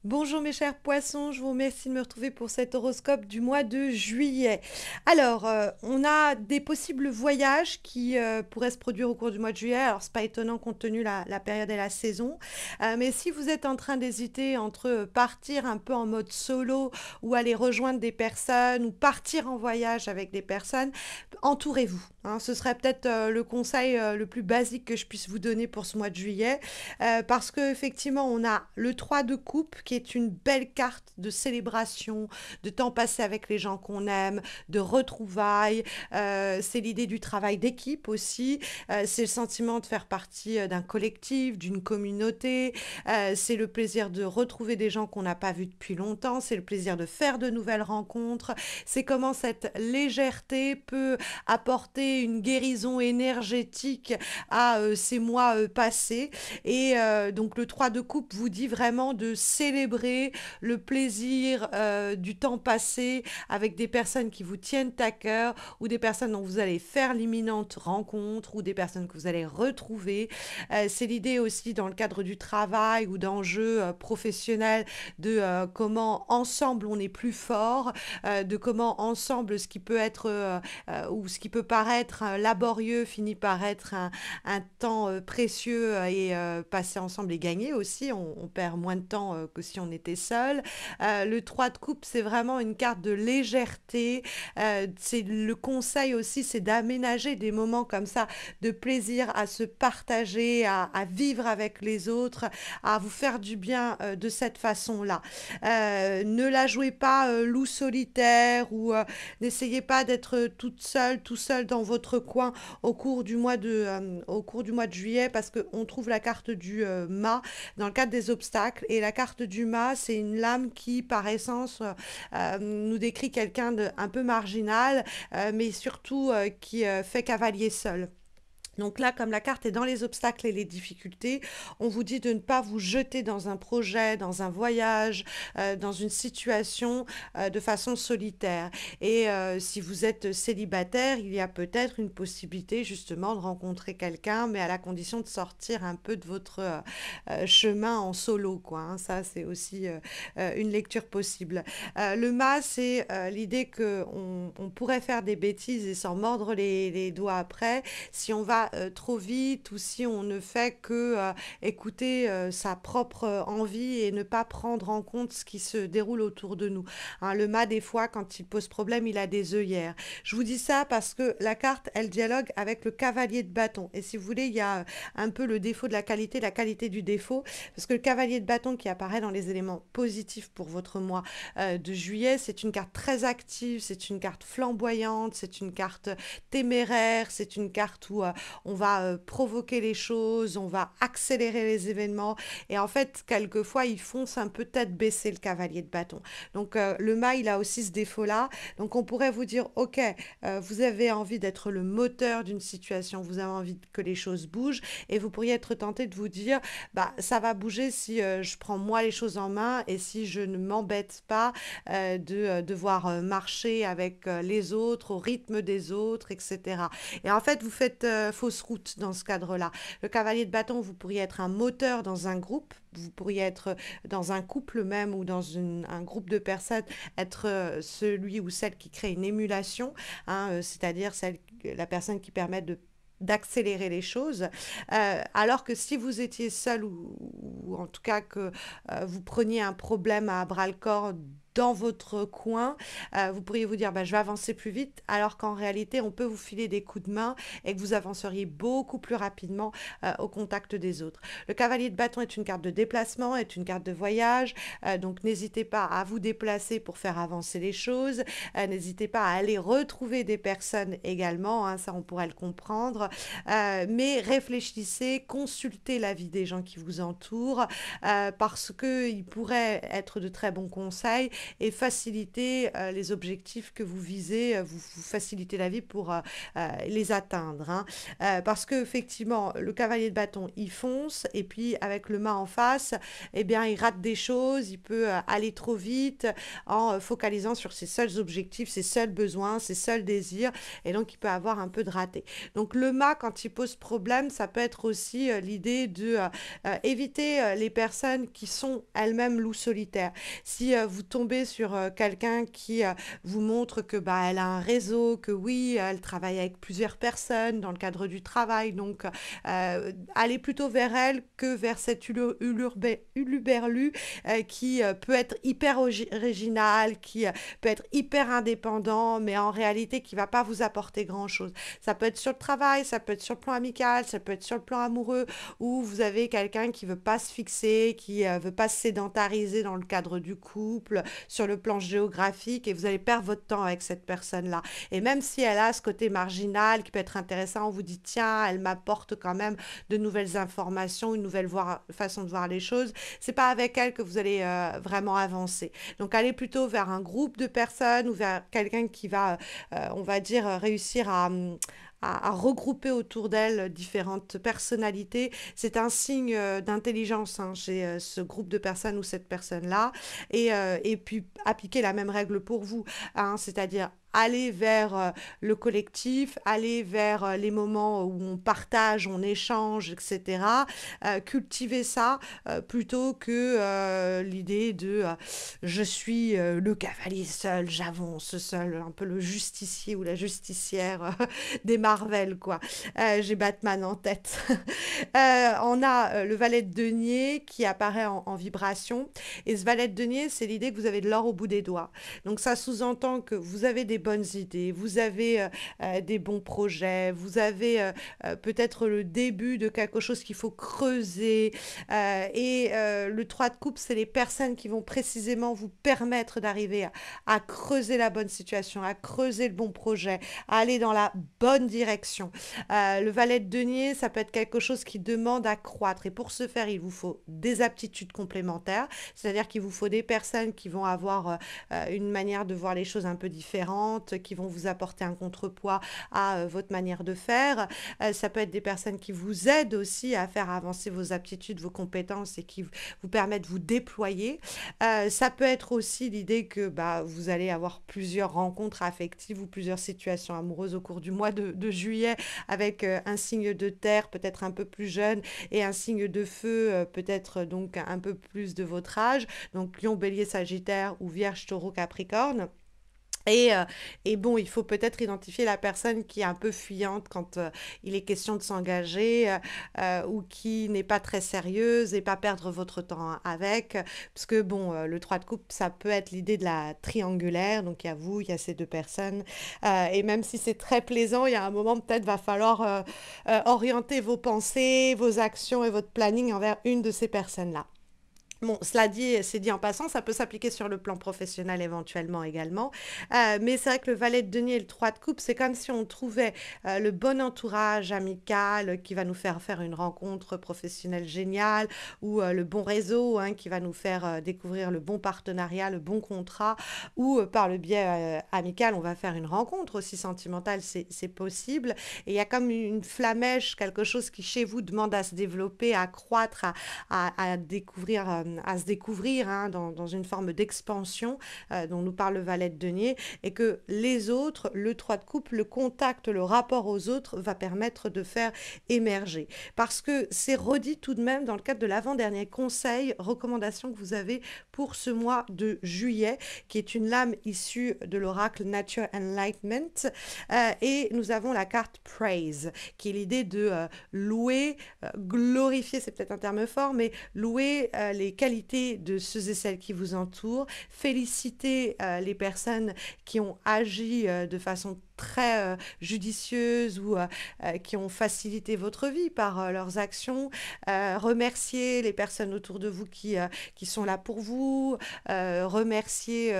Bonjour mes chers poissons, je vous remercie de me retrouver pour cet horoscope du mois de juillet. Alors, on a des possibles voyages qui pourraient se produire au cours du mois de juillet. Alors, c'est pas étonnant compte tenu la période et la saison. Mais si vous êtes en train d'hésiter entre partir un peu en mode solo ou aller rejoindre des personnes ou partir en voyage avec des personnes, entourez-vous, hein. Ce serait peut-être le conseil le plus basique que je puisse vous donner pour ce mois de juillet. Parce qu'effectivement, on a le 3 de coupe qui est une belle carte de célébration, de temps passé avec les gens qu'on aime, de retrouvailles. C'est l'idée du travail d'équipe aussi. C'est le sentiment de faire partie d'un collectif, d'une communauté. C'est le plaisir de retrouver des gens qu'on n'a pas vus depuis longtemps. C'est le plaisir de faire de nouvelles rencontres. C'est comment cette légèreté peut apporter une guérison énergétique à ces mois passés. Et donc le 3 de coupe vous dit vraiment de célébrer le plaisir du temps passé avec des personnes qui vous tiennent à cœur ou des personnes dont vous allez faire l'imminente rencontre ou des personnes que vous allez retrouver. C'est l'idée aussi dans le cadre du travail ou d'enjeux professionnels de comment ensemble on est plus fort, de comment ensemble ce qui peut être ou ce qui peut paraître laborieux finit par être un temps précieux et passer ensemble et gagner aussi. On perd moins de temps que si on était seul. Le 3 de coupe, c'est vraiment une carte de légèreté. C'est le conseil aussi, c'est d'aménager des moments comme ça de plaisir à se partager, à vivre avec les autres, à vous faire du bien de cette façon-là. Ne la jouez pas loup solitaire ou n'essayez pas d'être toute seule, tout seul dans votre coin au cours du mois de juillet parce qu'on trouve la carte du mât dans le cadre des obstacles. Et la carte du mât, c'est une lame qui, par essence, nous décrit quelqu'un d'un peu marginal, mais surtout qui fait cavalier seul. Donc là, comme la carte est dans les obstacles et les difficultés, on vous dit de ne pas vous jeter dans un projet, dans un voyage, dans une situation de façon solitaire. Et si vous êtes célibataire, il y a peut-être une possibilité justement de rencontrer quelqu'un, mais à la condition de sortir un peu de votre chemin en solo, quoi, hein. Ça, c'est aussi une lecture possible. Le mât, c'est l'idée qu'on pourrait faire des bêtises et s'en mordre les doigts après si on va trop vite ou si on ne fait que écouter sa propre envie et ne pas prendre en compte ce qui se déroule autour de nous. Hein, le mât, des fois, quand il pose problème, il a des œillères. Je vous dis ça parce que la carte, elle dialogue avec le cavalier de bâton. Et si vous voulez, il y a un peu le défaut de la qualité du défaut, parce que le cavalier de bâton qui apparaît dans les éléments positifs pour votre mois de juillet, c'est une carte très active, c'est une carte flamboyante, c'est une carte téméraire, c'est une carte où on va provoquer les choses, on va accélérer les événements. Et en fait, quelquefois, il fonce un peu tête baissée le cavalier de bâton. Donc le mât, il a aussi ce défaut-là. Donc on pourrait vous dire, ok, vous avez envie d'être le moteur d'une situation, vous avez envie que les choses bougent, et vous pourriez être tenté de vous dire, bah ça va bouger si je prends moi les choses en main et si je ne m'embête pas de devoir marcher avec les autres, au rythme des autres, etc. Et en fait, vous faites fausse route dans ce cadre-là. Le cavalier de bâton, vous pourriez être un moteur dans un groupe, vous pourriez être dans un couple même ou dans un groupe de personnes, être celui ou celle qui crée une émulation, hein, c'est-à-dire la personne qui permet d'accélérer les choses, alors que si vous étiez seul ou en tout cas que vous preniez un problème à bras le corps dans votre coin, vous pourriez vous dire bah, je vais avancer plus vite, alors qu'en réalité on peut vous filer des coups de main et que vous avanceriez beaucoup plus rapidement au contact des autres. Le cavalier de bâton est une carte de déplacement, est une carte de voyage, donc n'hésitez pas à vous déplacer pour faire avancer les choses, n'hésitez pas à aller retrouver des personnes également, hein, ça on pourrait le comprendre, mais réfléchissez, consultez l'avis des gens qui vous entourent, parce qu'ils pourraient être de très bons conseils et faciliter les objectifs que vous visez, vous faciliter la vie pour les atteindre, hein. Parce que effectivement, le cavalier de bâton, il fonce, et puis avec le mât en face, eh bien, il rate des choses, il peut aller trop vite en focalisant sur ses seuls objectifs, ses seuls besoins, ses seuls désirs, et donc il peut avoir un peu de raté. Donc le mât, quand il pose problème, ça peut être aussi l'idée de éviter les personnes qui sont elles-mêmes loups solitaires. Si vous tombez sur quelqu'un qui vous montre que bah, elle a un réseau, que oui, elle travaille avec plusieurs personnes dans le cadre du travail, donc allez plutôt vers elle que vers cet uluberlu qui peut être hyper original, qui peut être hyper indépendant, mais en réalité qui va pas vous apporter grand-chose. Ça peut être sur le travail, ça peut être sur le plan amical, ça peut être sur le plan amoureux, où vous avez quelqu'un qui veut pas se fixer, qui veut pas se sédentariser dans le cadre du couple, sur le plan géographique, et vous allez perdre votre temps avec cette personne-là. Et même si elle a ce côté marginal qui peut être intéressant, on vous dit tiens, elle m'apporte quand même de nouvelles informations, une nouvelle façon de voir les choses. C'est pas avec elle que vous allez vraiment avancer. Donc allez plutôt vers un groupe de personnes ou vers quelqu'un qui va, on va dire, réussir à regrouper autour d'elle différentes personnalités. C'est un signe d'intelligence, hein, chez ce groupe de personnes ou cette personne-là. Et puis appliquer la même règle pour vous, hein, c'est-à-dire aller vers le collectif, aller vers les moments où on partage, on échange, etc. Cultiver ça plutôt que l'idée de je suis le cavalier seul, j'avance seul, un peu le justicier ou la justicière des Marvel, quoi. J'ai Batman en tête. On a le valet de denier qui apparaît en vibration. Et ce valet de denier, c'est l'idée que vous avez de l'or au bout des doigts. Donc ça sous-entend que vous avez des bonnes idées, vous avez des bons projets, vous avez peut-être le début de quelque chose qu'il faut creuser. Le 3 de coupe, c'est les personnes qui vont précisément vous permettre d'arriver à creuser la bonne situation, à creuser le bon projet, à aller dans la bonne direction. Le valet de denier, ça peut être quelque chose qui demande à croître. Et pour ce faire, il vous faut des aptitudes complémentaires, c'est-à-dire qu'il vous faut des personnes qui vont avoir une manière de voir les choses un peu différente, qui vont vous apporter un contrepoids à votre manière de faire. Ça peut être des personnes qui vous aident aussi à faire avancer vos aptitudes, vos compétences et qui vous permettent de vous déployer. Ça peut être aussi l'idée que bah, vous allez avoir plusieurs rencontres affectives ou plusieurs situations amoureuses au cours du mois de juillet avec un signe de terre peut-être un peu plus jeune et un signe de feu peut-être donc un peu plus de votre âge, donc Lion, Bélier, Sagittaire ou Vierge, Taureau, Capricorne. Et bon, il faut peut-être identifier la personne qui est un peu fuyante quand il est question de s'engager ou qui n'est pas très sérieuse et pas perdre votre temps avec. Parce que bon, le 3 de coupe, ça peut être l'idée de la triangulaire. Donc il y a vous, il y a ces deux personnes. Et même si c'est très plaisant, il y a un moment peut-être va falloir orienter vos pensées, vos actions et votre planning envers une de ces personnes-là. Bon, cela dit, c'est dit en passant, ça peut s'appliquer sur le plan professionnel éventuellement également. Mais c'est vrai que le valet de denier et le 3 de coupe, c'est comme si on trouvait le bon entourage amical qui va nous faire faire une rencontre professionnelle géniale ou le bon réseau hein, qui va nous faire découvrir le bon partenariat, le bon contrat ou par le biais amical, on va faire une rencontre aussi sentimentale, c'est possible. Et il y a comme une flamèche, quelque chose qui chez vous demande à se développer, à croître, à découvrir à se découvrir hein, dans une forme d'expansion dont nous parle le valet de denier et que les autres, le 3 de coupe, le contact, le rapport aux autres va permettre de faire émerger. Parce que c'est redit tout de même dans le cadre de l'avant-dernier conseil, recommandation que vous avez pour ce mois de juillet, qui est une lame issue de l'oracle Nature Enlightenment. Et nous avons la carte Praise, qui est l'idée de louer, glorifier, c'est peut-être un terme fort, mais louer les qualités de ceux et celles qui vous entourent, féliciter les personnes qui ont agi de façon très judicieuses ou qui ont facilité votre vie par leurs actions. Remercier les personnes autour de vous qui sont là pour vous. Remercier,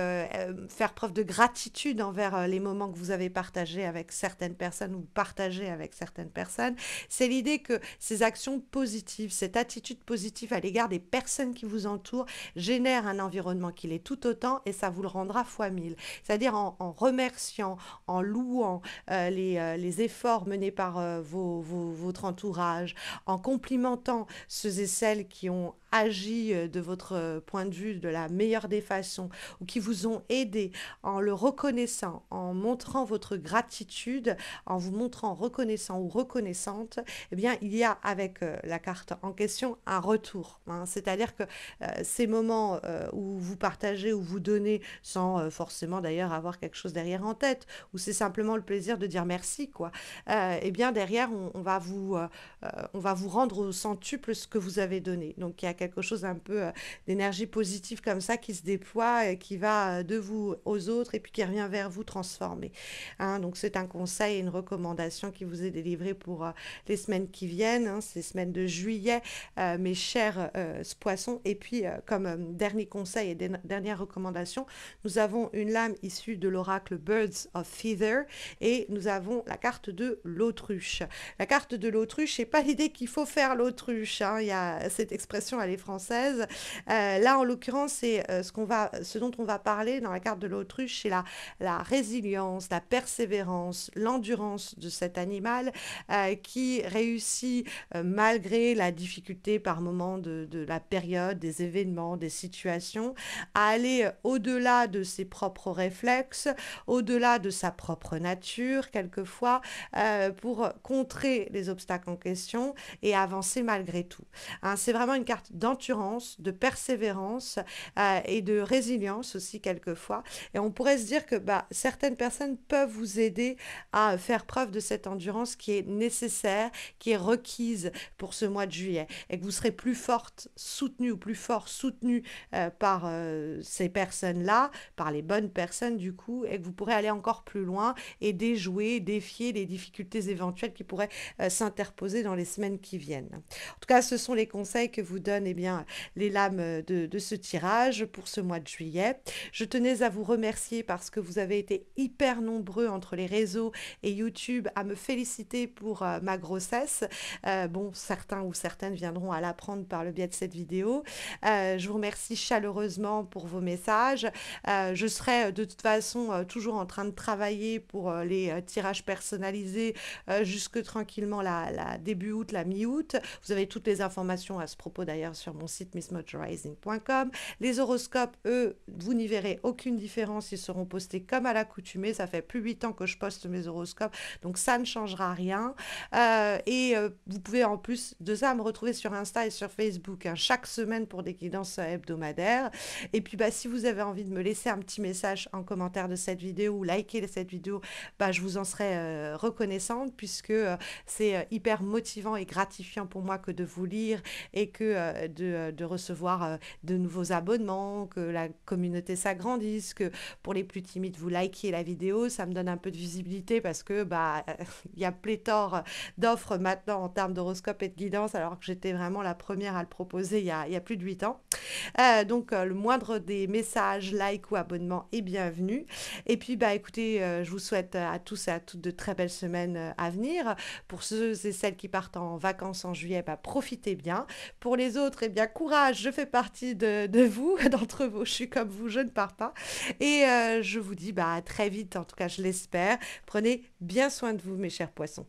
faire preuve de gratitude envers les moments que vous avez partagés avec certaines personnes ou partagés avec certaines personnes. C'est l'idée que ces actions positives, cette attitude positive à l'égard des personnes qui vous entourent génère un environnement qui l'est tout autant et ça vous le rendra fois mille. C'est-à-dire en remerciant, en louant les efforts menés par votre entourage, en complimentant ceux et celles qui ont agi de votre point de vue de la meilleure des façons ou qui vous ont aidé, en le reconnaissant, en montrant votre gratitude, en vous montrant reconnaissant ou reconnaissante, eh bien, il y a avec la carte en question un retour, hein. C'est-à-dire que ces moments où vous partagez, où vous donnez sans forcément d'ailleurs avoir quelque chose derrière en tête, où c'est simplement le plaisir de dire merci, quoi, eh bien, derrière, on va vous rendre au centuple ce que vous avez donné. Donc, il y a quelque chose un peu d'énergie positive comme ça qui se déploie et qui va de vous aux autres et puis qui revient vers vous transformé. Hein, donc, c'est un conseil et une recommandation qui vous est délivré pour les semaines qui viennent, hein, ces semaines de juillet, mes chers poissons. Et puis, comme dernier conseil et dernière recommandation, nous avons une lame issue de l'oracle Birds of Feather et nous avons la carte de l'autruche. La carte de l'autruche, c'est pas l'idée qu'il faut faire l'autruche, hein. Il y a cette expression, elle est française. Là, en l'occurrence, c'est ce dont on va parler dans la carte de l'autruche, c'est la résilience, la persévérance, l'endurance de cet animal qui réussit malgré la difficulté par moment de la période, des événements, des situations, à aller au-delà de ses propres réflexes, au-delà de sa propre nature, quelquefois, pour contrer les obstacles en question et avancer malgré tout. Hein, c'est vraiment une carte d'endurance, de persévérance et de résilience aussi quelquefois. Et on pourrait se dire que certaines personnes peuvent vous aider à faire preuve de cette endurance qui est nécessaire, qui est requise pour ce mois de juillet et que vous serez plus forte, soutenue ou plus fort soutenu par ces personnes-là, par les bonnes personnes du coup, et que vous pourrez aller encore plus loin et déjouer, défier les difficultés éventuelles qui pourraient s'interposer dans les semaines qui viennent. En tout cas, ce sont les conseils que vous donnent les lames de ce tirage pour ce mois de juillet. Je tenais à vous remercier parce que vous avez été hyper nombreux entre les réseaux et YouTube à me féliciter pour ma grossesse. Bon, certains ou certaines viendront à l'apprendre par le biais de cette vidéo. Je vous remercie chaleureusement pour vos messages. Je serai de toute façon toujours en train de travailler pour les tirages personnalisés jusque tranquillement la début août, la mi-août. Vous avez toutes les informations à ce propos d'ailleurs sur mon site missmojorising.com. Les horoscopes, eux, vous n'y verrez aucune différence. Ils seront postés comme à l'accoutumée. Ça fait plus 8 ans que je poste mes horoscopes, donc ça ne changera rien. Vous pouvez en plus de ça me retrouver sur Insta et sur Facebook chaque semaine pour des guidances hebdomadaires. Et puis si vous avez envie de me laisser un petit message en commentaire de cette vidéo ou liker cette vidéo, je vous en serai reconnaissante puisque c'est hyper motivant et gratifiant pour moi que de vous lire et que de recevoir de nouveaux abonnements, que la communauté s'agrandisse, que pour les plus timides vous likiez la vidéo, ça me donne un peu de visibilité parce que il y a pléthore d'offres maintenant en termes d'horoscope et de guidance alors que j'étais vraiment la première à le proposer il y a plus de 8 ans. Donc le moindre des messages, likes ou abonnements est bienvenu. Et puis écoutez, je vous souhaite à tous et à toutes de très belles semaines à venir. Pour ceux et celles qui partent en vacances en juillet, profitez bien. Pour les autres, courage, je fais partie de vous, d'entre vous, je suis comme vous, je ne pars pas. Et je vous dis à très vite, en tout cas je l'espère. Prenez bien soin de vous mes chers poissons.